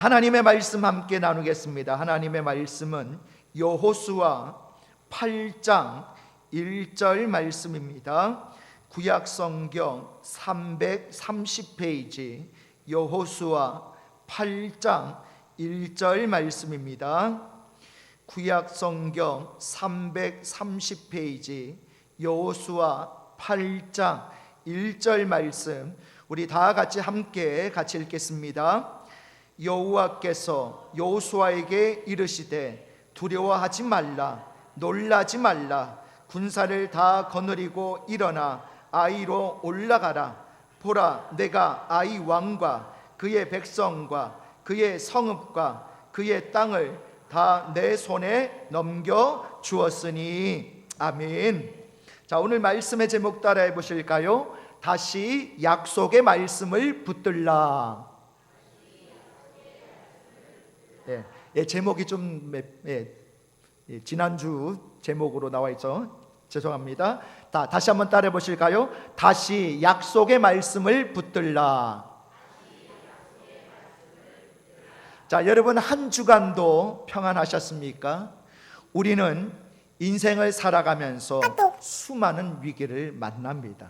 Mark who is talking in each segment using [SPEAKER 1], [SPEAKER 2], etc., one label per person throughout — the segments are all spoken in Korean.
[SPEAKER 1] 하나님의 말씀 함께 나누겠습니다. 하나님의 말씀은 여호수아 8장 1절 말씀입니다. 구약 성경 330페이지 여호수아 8장 1절 말씀입니다. 구약 성경 330페이지 여호수아 8장 1절 말씀, 우리 다 같이 함께 읽겠습니다. 여호와께서 여호수아에게 이르시되 두려워하지 말라, 놀라지 말라. 군사를 다 거느리고 일어나 아이로 올라가라. 보라, 내가 아이 왕과 그의 백성과 그의 성읍과 그의 땅을 다 내 손에 넘겨 주었으니. 아멘. 자, 오늘 말씀의 제목 따라해 보실까요? 다시 약속의 말씀을 붙들라. 제목이 좀 지난주 제목으로 나와 있죠. 죄송합니다. 다시 한번 따라해 보실까요? 다시 약속의 말씀을 붙들라. 자, 여러분 한 주간도 평안하셨습니까? 우리는 인생을 살아가면서 수많은 위기를 만납니다.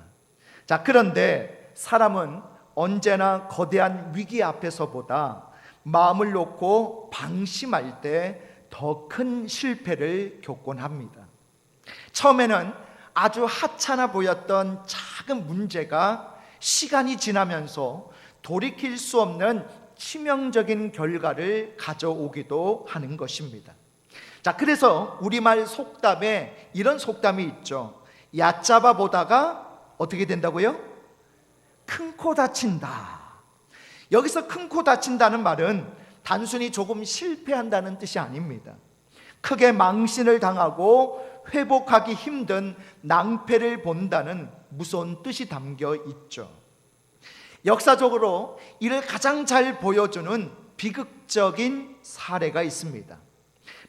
[SPEAKER 1] 자, 그런데 사람은 언제나 거대한 위기 앞에서보다 마음을 놓고 방심할 때 더 큰 실패를 겪곤 합니다. 처음에는 아주 하찮아 보였던 작은 문제가 시간이 지나면서 돌이킬 수 없는 치명적인 결과를 가져오기도 하는 것입니다. 자, 그래서 우리말 속담에 이런 속담이 있죠. 얕잡아 보다가 어떻게 된다고요? 큰 코 다친다. 여기서 큰 코 다친다는 말은 단순히 조금 실패한다는 뜻이 아닙니다. 크게 망신을 당하고 회복하기 힘든 낭패를 본다는 무서운 뜻이 담겨 있죠. 역사적으로 이를 가장 잘 보여주는 비극적인 사례가 있습니다.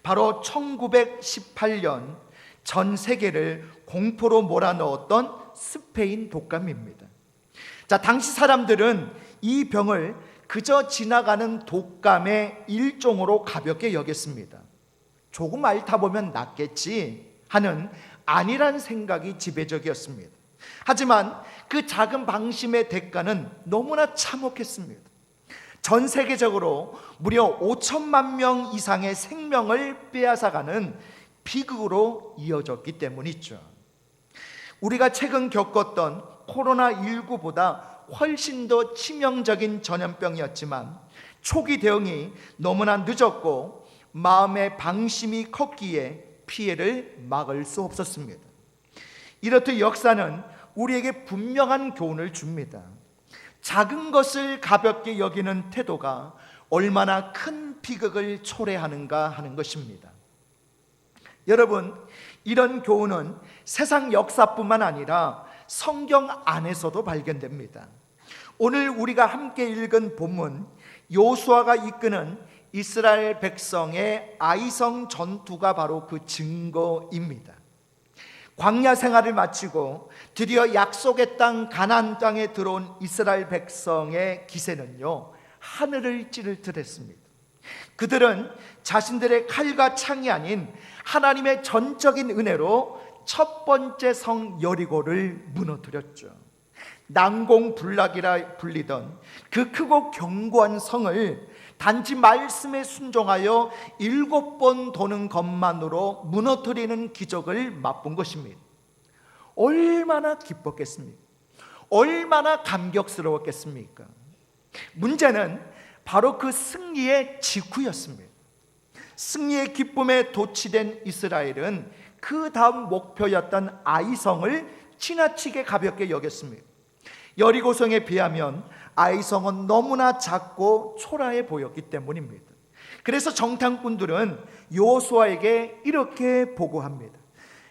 [SPEAKER 1] 바로 1918년 전 세계를 공포로 몰아넣었던 스페인 독감입니다. 자, 당시 사람들은 이 병을 그저 지나가는 독감의 일종으로 가볍게 여겼습니다. 조금 앓다 보면 낫겠지 하는 안일한 생각이 지배적이었습니다. 하지만 그 작은 방심의 대가는 너무나 참혹했습니다. 전 세계적으로 무려 5천만 명 이상의 생명을 빼앗아가는 비극으로 이어졌기 때문이죠. 우리가 최근 겪었던 코로나19보다 훨씬 더 치명적인 전염병이었지만 초기 대응이 너무나 늦었고 마음의 방심이 컸기에 피해를 막을 수 없었습니다. 이렇듯 역사는 우리에게 분명한 교훈을 줍니다. 작은 것을 가볍게 여기는 태도가 얼마나 큰 비극을 초래하는가 하는 것입니다. 여러분, 이런 교훈은 세상 역사뿐만 아니라 성경 안에서도 발견됩니다. 오늘 우리가 함께 읽은 본문, 여호수아가 이끄는 이스라엘 백성의 아이성 전투가 바로 그 증거입니다. 광야 생활을 마치고 드디어 약속의 땅 가나안 땅에 들어온 이스라엘 백성의 기세는요, 하늘을 찌를 듯 했습니다. 그들은 자신들의 칼과 창이 아닌 하나님의 전적인 은혜로 첫 번째 성 여리고를 무너뜨렸죠. 난공불락이라 불리던 그 크고 견고한 성을 단지 말씀에 순종하여 7번 도는 것만으로 무너뜨리는 기적을 맛본 것입니다. 얼마나 기뻤겠습니까? 얼마나 감격스러웠겠습니까? 문제는 바로 그 승리의 직후였습니다. 승리의 기쁨에 도취된 이스라엘은 그 다음 목표였던 아이성을 지나치게 가볍게 여겼습니다. 여리고성에 비하면 아이성은 너무나 작고 초라해 보였기 때문입니다. 그래서 정탐꾼들은 여호수아에게 이렇게 보고합니다.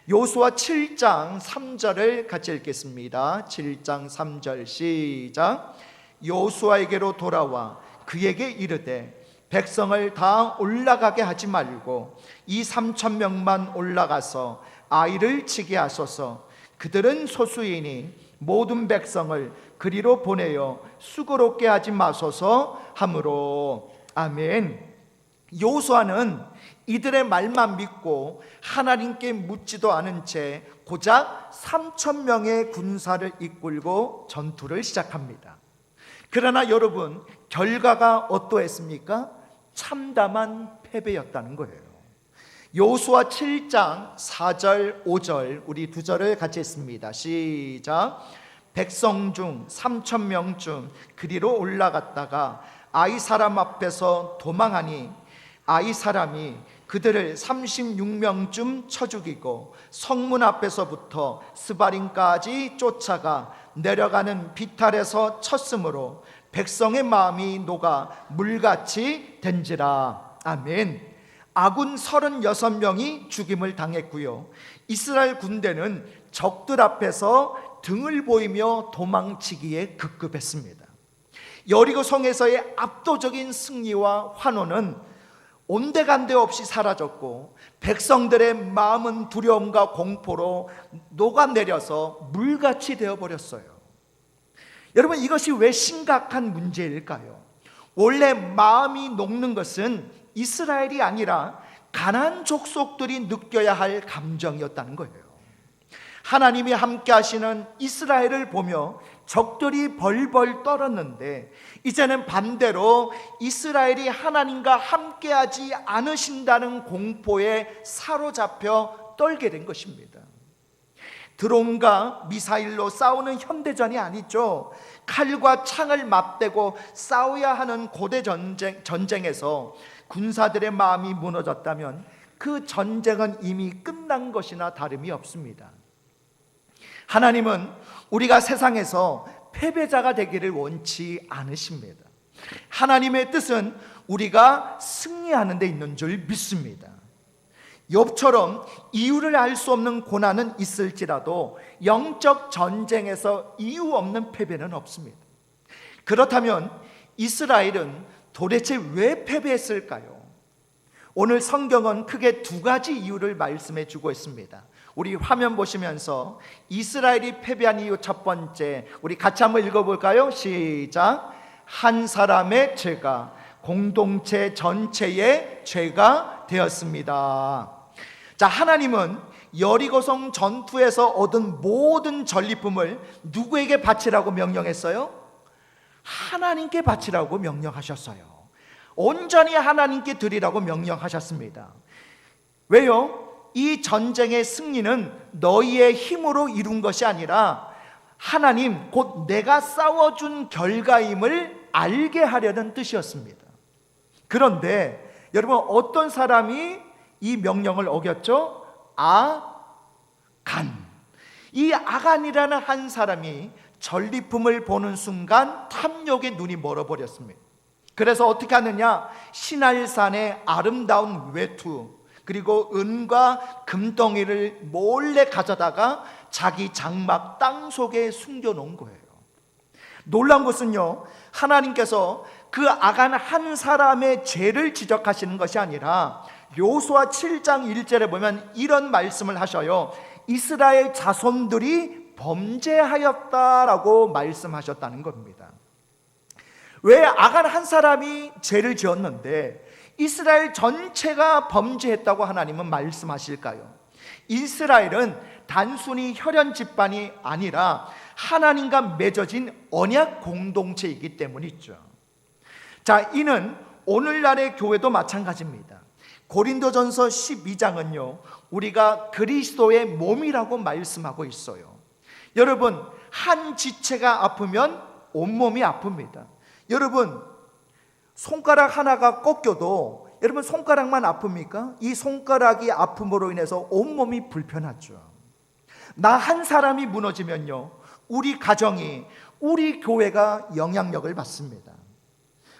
[SPEAKER 1] 여호수아 7장 3절을 같이 읽겠습니다. 7장 3절 시작. 여호수아에게로 돌아와 그에게 이르되 백성을 다 올라가게 하지 말고 이 3,000명만 올라가서 아이를 치게 하소서. 그들은 소수이니 모든 백성을 그리로 보내어 수고롭게 하지 마소서 하므로. 아멘. 여호수아는 이들의 말만 믿고 하나님께 묻지도 않은 채 고작 3,000명의 군사를 이끌고 전투를 시작합니다. 그러나 여러분, 결과가 어떠했습니까? 참담한 패배였다는 거예요. 여호수아 7장 4절 5절 우리 두 절을 같이 읽습니다. 시작. 백성 중 3,000명 중 그리로 올라갔다가 아이 사람 앞에서 도망하니 아이 사람이 그들을 36명쯤 쳐 죽이고 성문 앞에서부터 스바림까지 쫓아가 내려가는 비탈에서 쳤으므로 백성의 마음이 녹아 물같이 된지라. 아멘. 아군 36명이 죽임을 당했고요, 이스라엘 군대는 적들 앞에서 등을 보이며 도망치기에 급급했습니다. 여리고 성에서의 압도적인 승리와 환호는 온데간데 없이 사라졌고 백성들의 마음은 두려움과 공포로 녹아내려서 물같이 되어버렸어요. 여러분, 이것이 왜 심각한 문제일까요? 원래 마음이 녹는 것은 이스라엘이 아니라 가나안 족속들이 느껴야 할 감정이었다는 거예요. 하나님이 함께 하시는 이스라엘을 보며 적들이 벌벌 떨었는데 이제는 반대로 이스라엘이 하나님과 함께하지 않으신다는 공포에 사로잡혀 떨게 된 것입니다. 드론과 미사일로 싸우는 현대전이 아니죠. 칼과 창을 맞대고 싸워야 하는 고대 전쟁에서 군사들의 마음이 무너졌다면 그 전쟁은 이미 끝난 것이나 다름이 없습니다. 하나님은 우리가 세상에서 패배자가 되기를 원치 않으십니다. 하나님의 뜻은 우리가 승리하는 데 있는 줄 믿습니다. 욥처럼 이유를 알 수 없는 고난은 있을지라도 영적 전쟁에서 이유 없는 패배는 없습니다. 그렇다면 이스라엘은 도대체 왜 패배했을까요? 오늘 성경은 크게 두 가지 이유를 말씀해 주고 있습니다. 우리 화면 보시면서 이스라엘이 패배한 이유 첫 번째, 우리 같이 한번 읽어볼까요? 시작. 한 사람의 죄가 공동체 전체의 죄가 되었습니다. 자, 하나님은 여리고성 전투에서 얻은 모든 전리품을 누구에게 바치라고 명령했어요? 하나님께 바치라고 명령하셨어요. 온전히 하나님께 드리라고 명령하셨습니다. 왜요? 이 전쟁의 승리는 너희의 힘으로 이룬 것이 아니라 하나님, 곧 내가 싸워준 결과임을 알게 하려는 뜻이었습니다. 그런데 여러분, 어떤 사람이 이 명령을 어겼죠? 아간. 이 아간이라는 한 사람이 전리품을 보는 순간 탐욕의 눈이 멀어버렸습니다. 그래서 어떻게 하느냐? 시날산의 아름다운 외투 그리고 은과 금덩이를 몰래 가져다가 자기 장막 땅속에 숨겨놓은 거예요. 놀라운 것은요, 하나님께서 그 아간 한 사람의 죄를 지적하시는 것이 아니라 여호수아 7장 1절에 보면 이런 말씀을 하셔요. 이스라엘 자손들이 범죄하였다라고 말씀하셨다는 겁니다. 왜 아간 한 사람이 죄를 지었는데 이스라엘 전체가 범죄했다고 하나님은 말씀하실까요? 이스라엘은 단순히 혈연 집단이 아니라 하나님과 맺어진 언약 공동체이기 때문이죠. 자, 이는 오늘날의 교회도 마찬가지입니다. 고린도전서 12장은요, 우리가 그리스도의 몸이라고 말씀하고 있어요. 여러분, 한 지체가 아프면 온몸이 아픕니다. 여러분, 손가락 하나가 꺾여도 여러분 손가락만 아픕니까? 이 손가락이 아픔으로 인해서 온몸이 불편하죠. 나 한 사람이 무너지면요, 우리 가정이, 우리 교회가 영향력을 받습니다.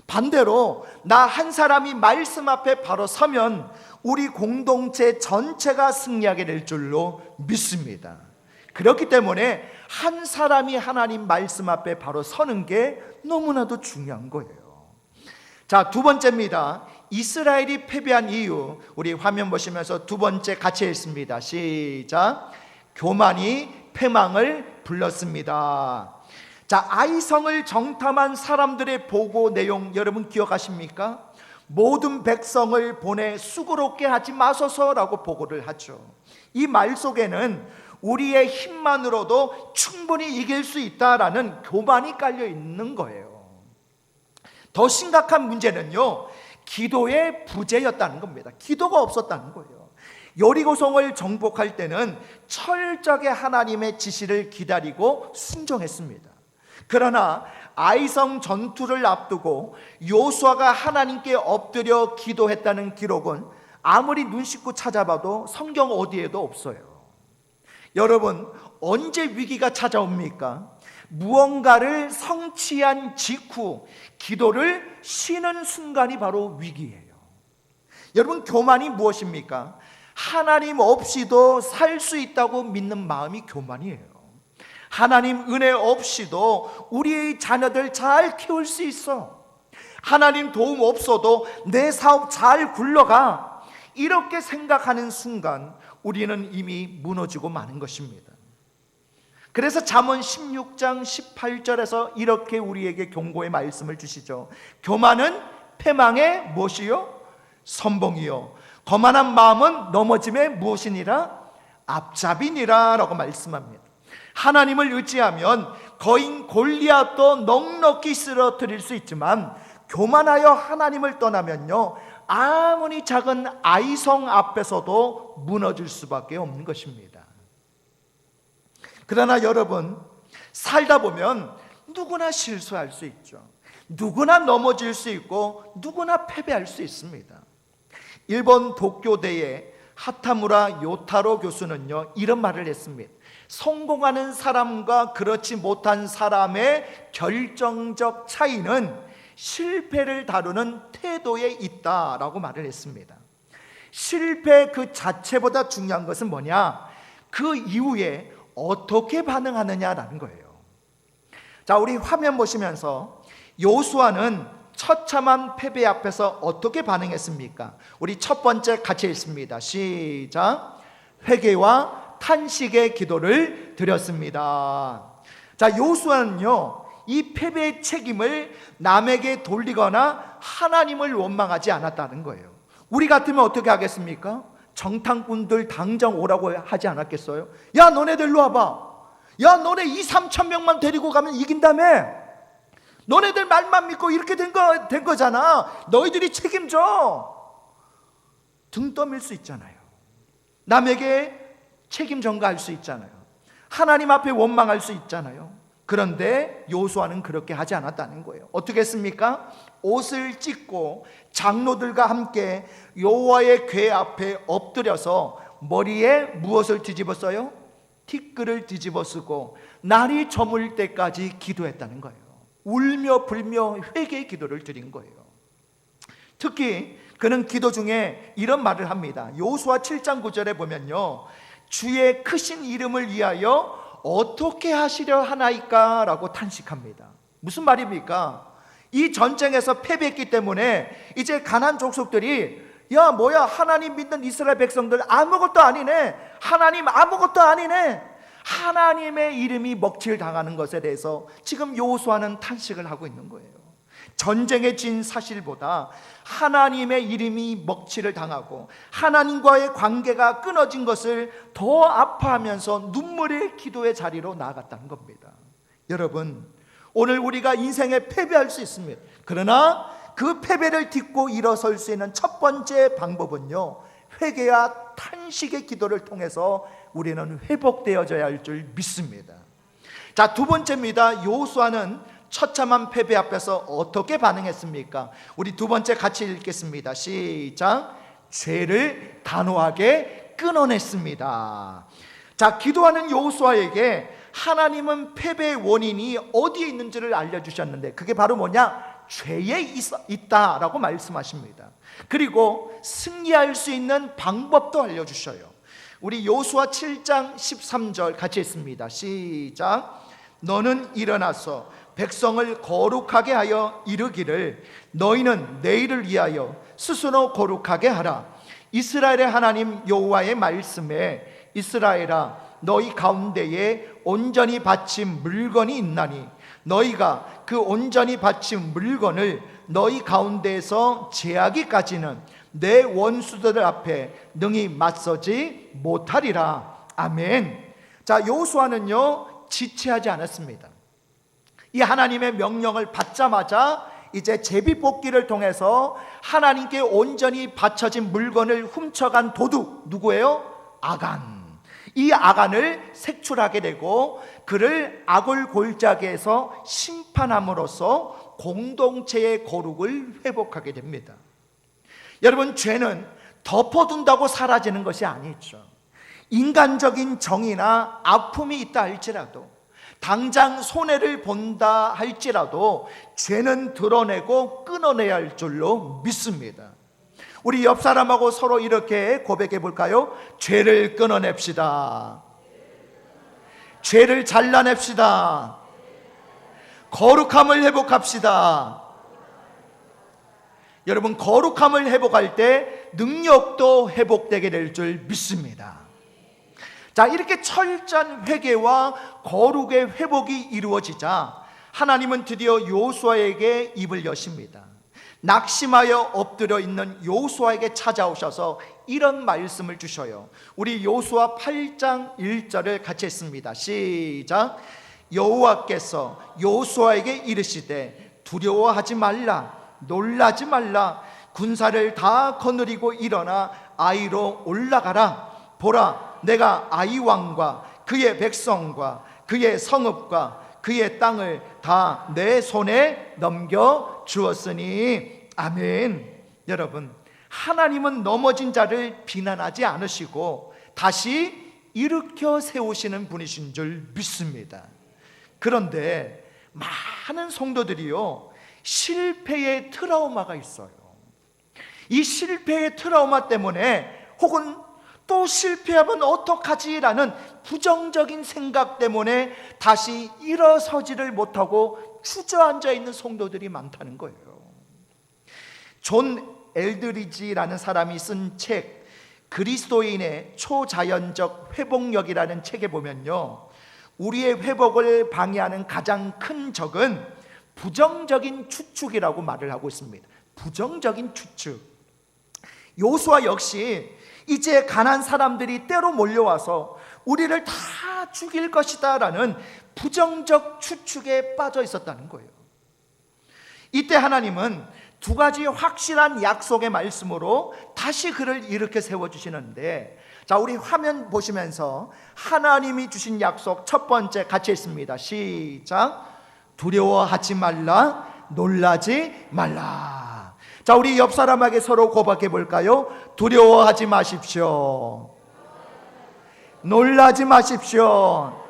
[SPEAKER 1] 반대로 나 한 사람이 말씀 앞에 바로 서면 우리 공동체 전체가 승리하게 될 줄로 믿습니다. 그렇기 때문에 한 사람이 하나님 말씀 앞에 바로 서는 게 너무나도 중요한 거예요. 자, 두 번째입니다. 이스라엘이 패배한 이유, 우리 화면 보시면서 두 번째 같이 읽습니다. 시작. 교만이 패망을 불렀습니다. 자, 아이성을 정탐한 사람들의 보고 내용 여러분 기억하십니까? 모든 백성을 보내 수고롭게 하지 마소서라고 보고를 하죠. 이 말 속에는 우리의 힘만으로도 충분히 이길 수 있다라는 교만이 깔려 있는 거예요. 더 심각한 문제는요, 기도의 부재였다는 겁니다. 기도가 없었다는 거예요. 여리고성을 정복할 때는 철저하게 하나님의 지시를 기다리고 순종했습니다. 그러나 아이성 전투를 앞두고 요수아가 하나님께 엎드려 기도했다는 기록은 아무리 눈 씻고 찾아봐도 성경 어디에도 없어요. 여러분, 언제 위기가 찾아옵니까? 무언가를 성취한 직후 기도를 쉬는 순간이 바로 위기예요. 여러분, 교만이 무엇입니까? 하나님 없이도 살 수 있다고 믿는 마음이 교만이에요. 하나님 은혜 없이도 우리의 자녀들 잘 키울 수 있어. 하나님 도움 없어도 내 사업 잘 굴러가. 이렇게 생각하는 순간 우리는 이미 무너지고 마는 것입니다. 그래서 잠언 16장 18절에서 이렇게 우리에게 경고의 말씀을 주시죠. 교만은 패망의 무엇이요? 선봉이요. 거만한 마음은 넘어짐의 무엇이니라? 앞잡이니라 라고 말씀합니다. 하나님을 의지하면 거인 골리앗도 넉넉히 쓰러뜨릴 수 있지만 교만하여 하나님을 떠나면요, 아무리 작은 아이성 앞에서도 무너질 수밖에 없는 것입니다. 그러나 여러분, 살다 보면 누구나 실수할 수 있죠. 누구나 넘어질 수 있고 누구나 패배할 수 있습니다. 일본 도쿄대의 하타무라 요타로 교수는요, 이런 말을 했습니다. 성공하는 사람과 그렇지 못한 사람의 결정적 차이는 실패를 다루는 태도에 있다라고 말을 했습니다. 실패 그 자체보다 중요한 것은 뭐냐? 그 이후에 어떻게 반응하느냐라는 거예요. 자, 우리 화면 보시면서 요수아는 처참한 패배 앞에서 어떻게 반응했습니까? 우리 첫 번째 같이 읽습니다. 시작. 회개와 탄식의 기도를 드렸습니다. 자, 요수아는요, 이 패배의 책임을 남에게 돌리거나 하나님을 원망하지 않았다는 거예요. 우리 같으면 어떻게 하겠습니까? 정탐꾼들 당장 오라고 하지 않았겠어요? 야, 너네들 일로 와봐. 야, 너네 2-3천 명만 데리고 가면 이긴다며? 너네들 말만 믿고 이렇게 된 거잖아. 너희들이 책임져. 등 떠밀 수 있잖아요. 남에게 책임 전가할 수 있잖아요. 하나님 앞에 원망할 수 있잖아요. 그런데 요수아는 그렇게 하지 않았다는 거예요. 어떻게 했습니까? 옷을 찢고 장로들과 함께 여호와의 궤 앞에 엎드려서 머리에 무엇을 뒤집었어요? 티끌을 뒤집어 쓰고 날이 저물 때까지 기도했다는 거예요. 울며 불며 회개의 기도를 드린 거예요. 특히 그는 기도 중에 이런 말을 합니다. 여호수아 7장 9절에 보면요, 주의 크신 이름을 위하여 어떻게 하시려 하나이까? 라고 탄식합니다. 무슨 말입니까? 이 전쟁에서 패배했기 때문에 이제 가나안 족속들이 야, 뭐야, 하나님 믿는 이스라엘 백성들 아무것도 아니네. 하나님 아무것도 아니네. 하나님의 이름이 먹칠 당하는 것에 대해서 지금 여호수아는 탄식을 하고 있는 거예요. 전쟁에 진 사실보다 하나님의 이름이 먹칠을 당하고 하나님과의 관계가 끊어진 것을 더 아파하면서 눈물의 기도의 자리로 나아갔다는 겁니다. 여러분, 오늘 우리가 인생에 패배할 수 있습니다. 그러나 그 패배를 딛고 일어설 수 있는 첫 번째 방법은요, 회개와 탄식의 기도를 통해서 우리는 회복되어져야 할 줄 믿습니다. 자, 두 번째입니다. 여호수아는 처참한 패배 앞에서 어떻게 반응했습니까? 우리 두 번째 같이 읽겠습니다. 시작. 죄를 단호하게 끊어냈습니다. 자, 기도하는 여호수아에게 하나님은 패배의 원인이 어디에 있는지를 알려주셨는데 그게 바로 뭐냐? 죄에 있다라고 말씀하십니다. 그리고 승리할 수 있는 방법도 알려주셔요. 우리 여호수아 7장 13절 같이 읽습니다. 시작. 너는 일어나서 백성을 거룩하게 하여 이르기를 너희는 내일을 위하여 스스로 거룩하게 하라. 이스라엘의 하나님 여호와의 말씀에 이스라엘아 너희 가운데에 온전히 바친 물건이 있나니 너희가 그 온전히 바친 물건을 너희 가운데에서 제하기까지는 내 원수들 앞에 능히 맞서지 못하리라. 아멘. 자, 여호수아는요 지체하지 않았습니다. 이 하나님의 명령을 받자마자 이제 제비뽑기를 통해서 하나님께 온전히 바쳐진 물건을 훔쳐간 도둑, 누구예요? 아간. 이 아간을 색출하게 되고 그를 아굴 골짜기에서 심판함으로써 공동체의 거룩을 회복하게 됩니다. 여러분, 죄는 덮어둔다고 사라지는 것이 아니죠. 인간적인 정의나 아픔이 있다 할지라도, 당장 손해를 본다 할지라도 죄는 드러내고 끊어내야 할 줄로 믿습니다. 우리 옆 사람하고 서로 이렇게 고백해 볼까요? 죄를 끊어냅시다. 죄를 잘라냅시다. 거룩함을 회복합시다. 여러분, 거룩함을 회복할 때 능력도 회복되게 될 줄 믿습니다. 자, 이렇게 철저한 회개와 거룩의 회복이 이루어지자 하나님은 드디어 여호수아에게 입을 여십니다. 낙심하여 엎드려 있는 여호수아에게 찾아오셔서 이런 말씀을 주셔요. 우리 여호수아 8장 1절을 같이 했습니다. 시작. 여호와께서 여호수아에게 이르시되 두려워하지 말라, 놀라지 말라, 군사를 다 거느리고 일어나 아이로 올라가라. 보라, 내가 아이 왕과 그의 백성과 그의 성읍과 그의 땅을 다 내 손에 넘겨 주었으니. 아멘. 여러분, 하나님은 넘어진 자를 비난하지 않으시고 다시 일으켜 세우시는 분이신 줄 믿습니다. 그런데 많은 성도들이요 실패의 트라우마가 있어요. 이 실패의 트라우마 때문에 혹은 또 실패하면 어떡하지라는 부정적인 생각 때문에 다시 일어서지를 못하고 주저앉아 있는 성도들이 많다는 거예요. 존 엘드리지라는 사람이 쓴 책 그리스도인의 초자연적 회복력이라는 책에 보면요, 우리의 회복을 방해하는 가장 큰 적은 부정적인 추측이라고 말을 하고 있습니다. 부정적인 추측. 여호수아 역시 이제 가난 사람들이 때로 몰려와서 우리를 다 죽일 것이다 라는 부정적 추측에 빠져 있었다는 거예요. 이때 하나님은 두 가지 확실한 약속의 말씀으로 다시 그를 일으켜 세워주시는데, 자, 우리 화면 보시면서 하나님이 주신 약속 첫 번째 같이 했습니다. 시작. 두려워하지 말라, 놀라지 말라. 자, 우리 옆 사람에게 서로 고백해 볼까요? 두려워하지 마십시오. 놀라지 마십시오.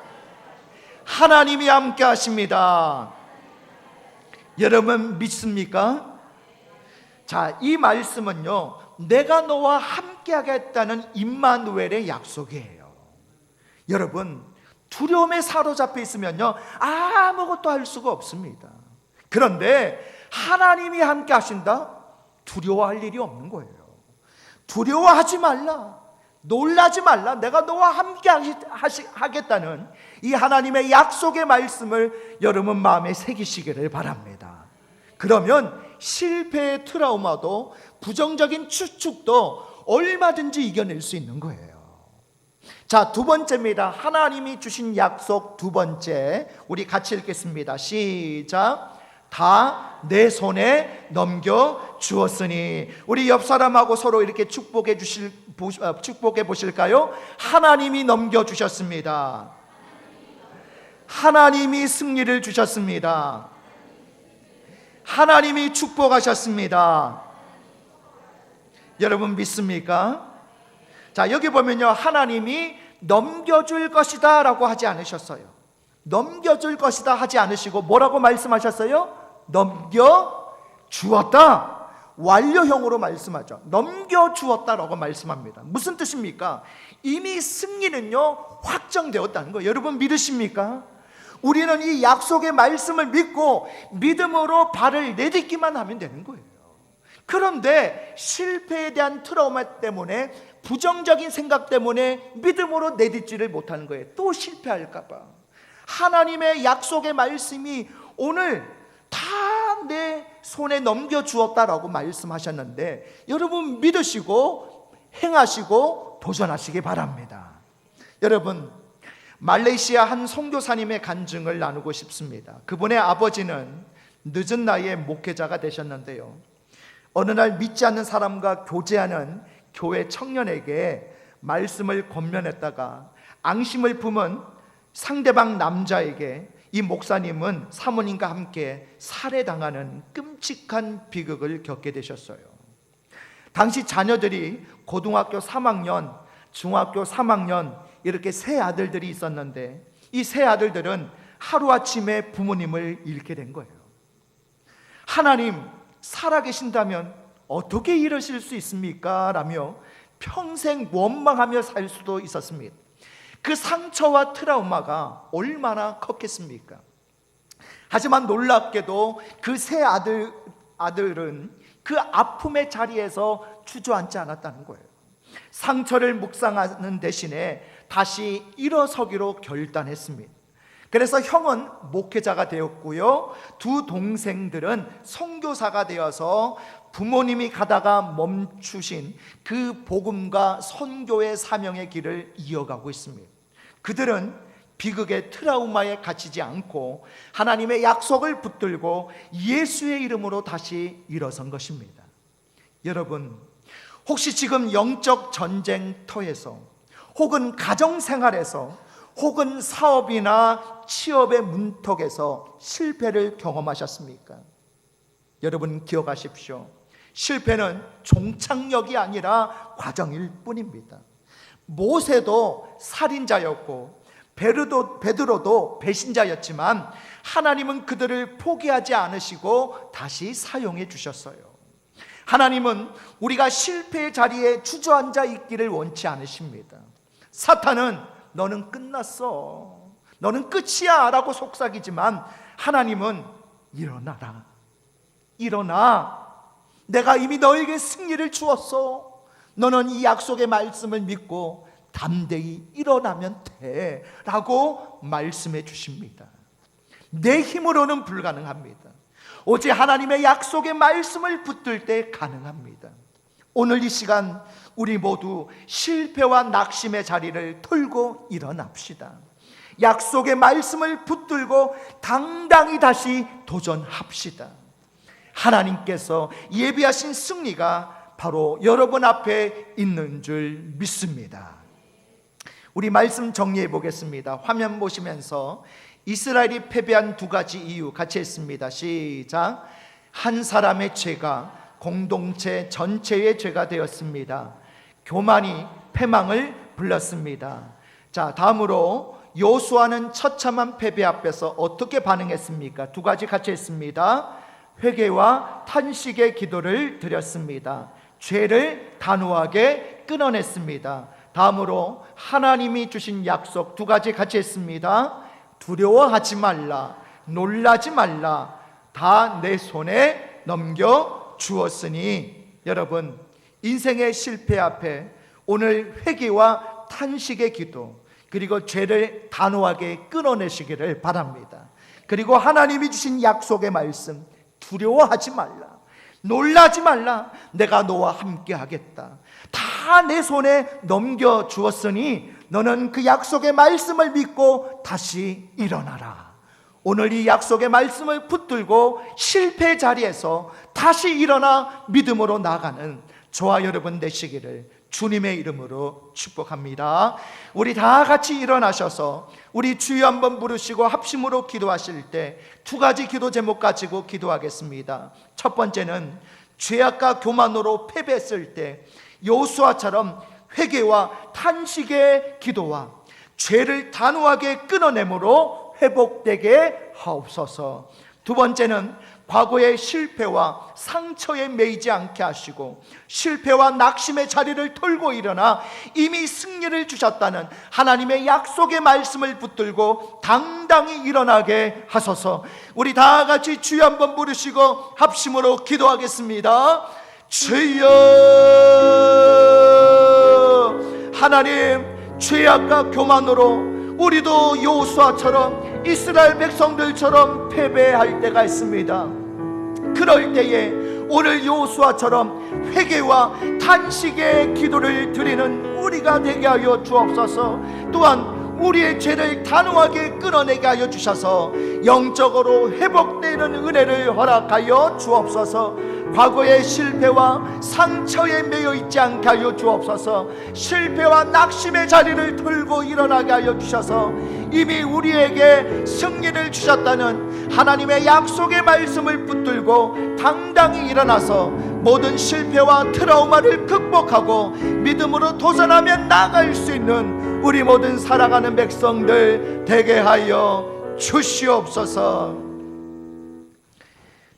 [SPEAKER 1] 하나님이 함께 하십니다. 여러분 믿습니까? 자, 이 말씀은요, 내가 너와 함께 하겠다는 임마누엘의 약속이에요. 여러분, 두려움에 사로잡혀 있으면요 아무것도 할 수가 없습니다. 그런데 하나님이 함께 하신다? 두려워할 일이 없는 거예요. 두려워하지 말라, 놀라지 말라, 내가 너와 함께 하겠다는 이 하나님의 약속의 말씀을 여러분 마음에 새기시기를 바랍니다. 그러면 실패의 트라우마도 부정적인 추측도 얼마든지 이겨낼 수 있는 거예요. 자, 두 번째입니다. 하나님이 주신 약속 두 번째, 우리 같이 읽겠습니다. 시작. 다 내 손에 넘겨 주었으니. 우리 옆 사람하고 서로 이렇게 축복해 보실까요? 하나님이 넘겨 주셨습니다. 하나님이 승리를 주셨습니다. 하나님이 축복하셨습니다. 여러분 믿습니까? 자, 여기 보면요, 하나님이 넘겨줄 것이다 라고 하지 않으셨어요. 넘겨줄 것이다 하지 않으시고 뭐라고 말씀하셨어요? 넘겨주었다. 완료형으로 말씀하죠. 넘겨주었다라고 말씀합니다. 무슨 뜻입니까? 이미 승리는요 확정되었다는 거예요. 여러분 믿으십니까? 우리는 이 약속의 말씀을 믿고 믿음으로 발을 내딛기만 하면 되는 거예요. 그런데 실패에 대한 트라우마 때문에, 부정적인 생각 때문에 믿음으로 내딛지를 못하는 거예요. 또 실패할까 봐. 하나님의 약속의 말씀이 오늘 다 내 손에 넘겨주었다라고 말씀하셨는데, 여러분 믿으시고 행하시고 도전하시기 바랍니다. 여러분, 말레이시아 한 선교사님의 간증을 나누고 싶습니다. 그분의 아버지는 늦은 나이에 목회자가 되셨는데요, 어느 날 믿지 않는 사람과 교제하는 교회 청년에게 말씀을 권면했다가 앙심을 품은 상대방 남자에게 이 목사님은 사모님과 함께 살해당하는 끔찍한 비극을 겪게 되셨어요. 당시 자녀들이 고등학교 3학년, 중학교 3학년 이렇게 세 아들들이 있었는데, 이 세 아들들은 하루아침에 부모님을 잃게 된 거예요. 하나님 살아계신다면 어떻게 이러실 수 있습니까? 라며 평생 원망하며 살 수도 있었습니다. 그 상처와 트라우마가 얼마나 컸겠습니까? 하지만 놀랍게도 그 세 아들은 그 아픔의 자리에서 주저앉지 않았다는 거예요. 상처를 묵상하는 대신에 다시 일어서기로 결단했습니다. 그래서 형은 목회자가 되었고요, 두 동생들은 선교사가 되어서 부모님이 가다가 멈추신 그 복음과 선교의 사명의 길을 이어가고 있습니다. 그들은 비극의 트라우마에 갇히지 않고 하나님의 약속을 붙들고 예수의 이름으로 다시 일어선 것입니다. 여러분, 혹시 지금 영적 전쟁터에서, 혹은 가정생활에서, 혹은 사업이나 취업의 문턱에서 실패를 경험하셨습니까? 여러분 기억하십시오. 실패는 종착역이 아니라 과정일 뿐입니다. 모세도 살인자였고 베드로도 배신자였지만 하나님은 그들을 포기하지 않으시고 다시 사용해 주셨어요. 하나님은 우리가 실패의 자리에 주저앉아 있기를 원치 않으십니다. 사탄은 너는 끝났어, 너는 끝이야 라고 속삭이지만 하나님은 일어나라, 일어나, 내가 이미 너에게 승리를 주었어, 너는 이 약속의 말씀을 믿고 담대히 일어나면 돼 라고 말씀해 주십니다. 내 힘으로는 불가능합니다. 오직 하나님의 약속의 말씀을 붙들 때 가능합니다. 오늘 이 시간 우리 모두 실패와 낙심의 자리를 털고 일어납시다. 약속의 말씀을 붙들고 당당히 다시 도전합시다. 하나님께서 예비하신 승리가 바로 여러분 앞에 있는 줄 믿습니다. 우리 말씀 정리해 보겠습니다. 화면 보시면서 이스라엘이 패배한 두 가지 이유 같이 했습니다. 시작. 한 사람의 죄가 공동체 전체의 죄가 되었습니다. 교만이 패망을 불렀습니다. 자, 다음으로 요수아는 처참한 패배 앞에서 어떻게 반응했습니까? 두 가지 같이 했습니다. 회개와 탄식의 기도를 드렸습니다. 죄를 단호하게 끊어냈습니다. 다음으로 하나님이 주신 약속 두 가지 같이 했습니다. 두려워하지 말라, 놀라지 말라, 다 내 손에 넘겨 주었으니. 여러분, 인생의 실패 앞에 오늘 회개와 탄식의 기도, 그리고 죄를 단호하게 끊어내시기를 바랍니다. 그리고 하나님이 주신 약속의 말씀, 두려워하지 말라, 놀라지 말라, 내가 너와 함께 하겠다, 다 내 손에 넘겨 주었으니 너는 그 약속의 말씀을 믿고 다시 일어나라. 오늘 이 약속의 말씀을 붙들고 실패 자리에서 다시 일어나 믿음으로 나가는 저와 여러분 되시기를 주님의 이름으로 축복합니다. 우리 다 같이 일어나셔서 우리 주여 한번 부르시고 합심으로 기도하실 때 두 가지 기도 제목 가지고 기도하겠습니다. 첫 번째는 죄악과 교만으로 패배했을 때 요수아처럼 회개와 탄식의 기도와 죄를 단호하게 끊어내므로 회복되게 하옵소서. 두 번째는 과거의 실패와 상처에 매이지 않게 하시고 실패와 낙심의 자리를 털고 일어나 이미 승리를 주셨다는 하나님의 약속의 말씀을 붙들고 당당히 일어나게 하소서. 우리 다 같이 주여 한번 부르시고 합심으로 기도하겠습니다. 주여, 하나님, 죄악과 교만으로 우리도 여호수아처럼 이스라엘 백성들처럼 패배할 때가 있습니다. 그럴 때에 오늘 여호수아처럼 회개와 탄식의 기도를 드리는 우리가 되게 하여 주옵소서. 또한 우리의 죄를 단호하게 끊어내게 하여 주셔서 영적으로 회복되는 은혜를 허락하여 주옵소서. 과거의 실패와 상처에 매여 있지 않게 하여 주옵소서. 실패와 낙심의 자리를 들고 일어나게 하여 주셔서 이미 우리에게 승리를 주셨다는 하나님의 약속의 말씀을 붙들고 당당히 일어나서 모든 실패와 트라우마를 극복하고 믿음으로 도전하며 나아갈 수 있는 우리 모든 사랑하는 백성들 되게 하여 주시옵소서.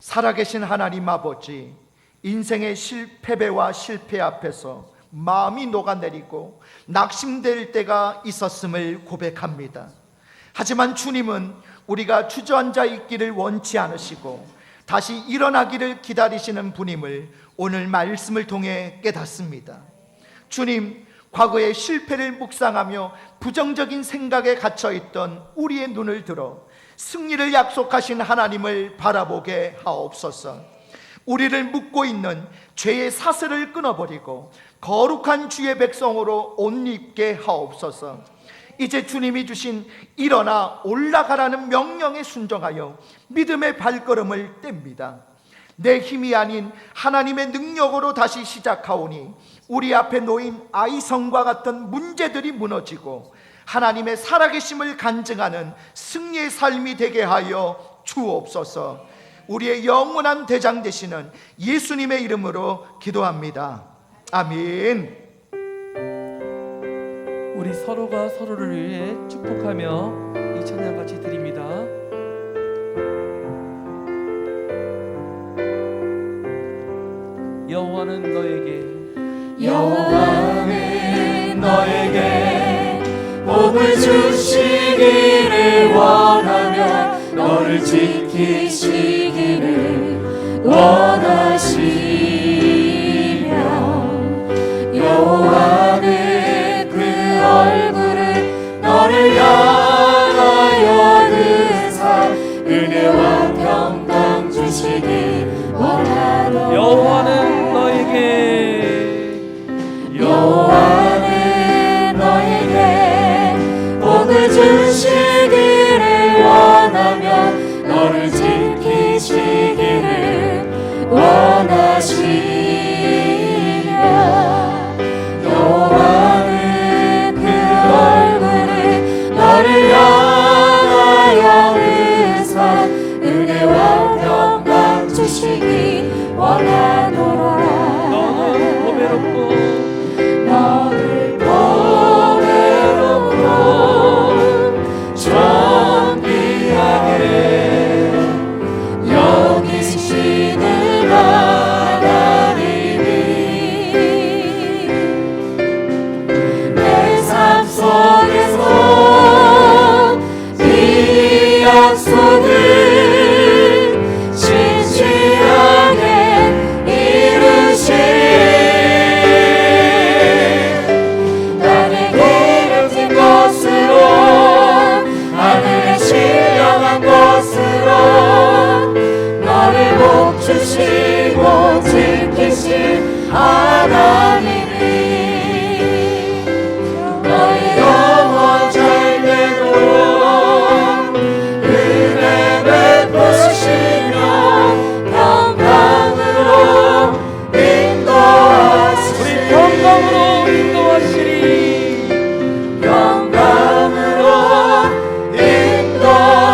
[SPEAKER 1] 살아계신 하나님 아버지, 인생의 패배와 실패 앞에서 마음이 녹아내리고 낙심될 때가 있었음을 고백합니다. 하지만 주님은 우리가 주저앉아 있기를 원치 않으시고 다시 일어나기를 기다리시는 분임을 오늘 말씀을 통해 깨닫습니다. 주님, 과거의 실패를 묵상하며 부정적인 생각에 갇혀있던 우리의 눈을 들어 승리를 약속하신 하나님을 바라보게 하옵소서. 우리를 묶고 있는 죄의 사슬을 끊어버리고 거룩한 주의 백성으로 옷 입게 하옵소서. 이제 주님이 주신 일어나 올라가라는 명령에 순종하여 믿음의 발걸음을 뗍니다. 내 힘이 아닌 하나님의 능력으로 다시 시작하오니 우리 앞에 놓인 아이성과 같은 문제들이 무너지고 하나님의 살아계심을 간증하는 승리의 삶이 되게 하여 주옵소서. 우리의 영원한 대장 되시는 예수님의 이름으로 기도합니다. 아멘.
[SPEAKER 2] 우리 서로가 서로를 위해 축복하며 이 찬양 같이 드립니다. 여호와는 너에게
[SPEAKER 3] 복을 주시기를 원하며 너를 지키시기를 원하시며 여호와는 그 얼굴을 너를 향하여 드사 은혜와 평강 주시길 원하노라.
[SPEAKER 2] 여호와는 너에게
[SPEAKER 3] 복을 주시기를 원하며 너를 지키시기를 원하시며 여호와는 그 얼굴을 너를 향하여 드사 은혜와 평강 주시기 원하노라.
[SPEAKER 2] 너는 보배롭고
[SPEAKER 3] 주시고 지키신 하나님이 너희 영원 잘 되도록 은혜 베푸시며 평강으로 인도하시리.
[SPEAKER 2] 우리 평강으로 인도하시리.
[SPEAKER 3] 평강으로 인도하시리.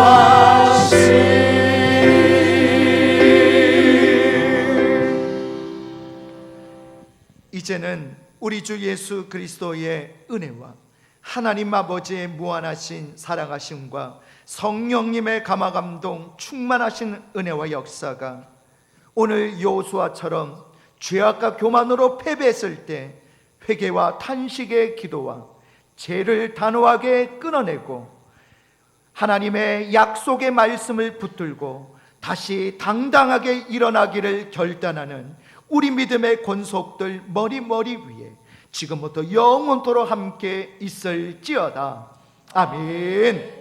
[SPEAKER 1] 이제는 우리 주 예수 그리스도의 은혜와 하나님 아버지의 무한하신 사랑하심과 성령님의 감화감동 충만하신 은혜와 역사가 오늘 여호수아처럼 죄악과 교만으로 패배했을 때 회개와 탄식의 기도와 죄를 단호하게 끊어내고 하나님의 약속의 말씀을 붙들고 다시 당당하게 일어나기를 결단하는 우리 믿음의 권속들 머리 위에 지금부터 영원토록 함께 있을지어다. 아멘.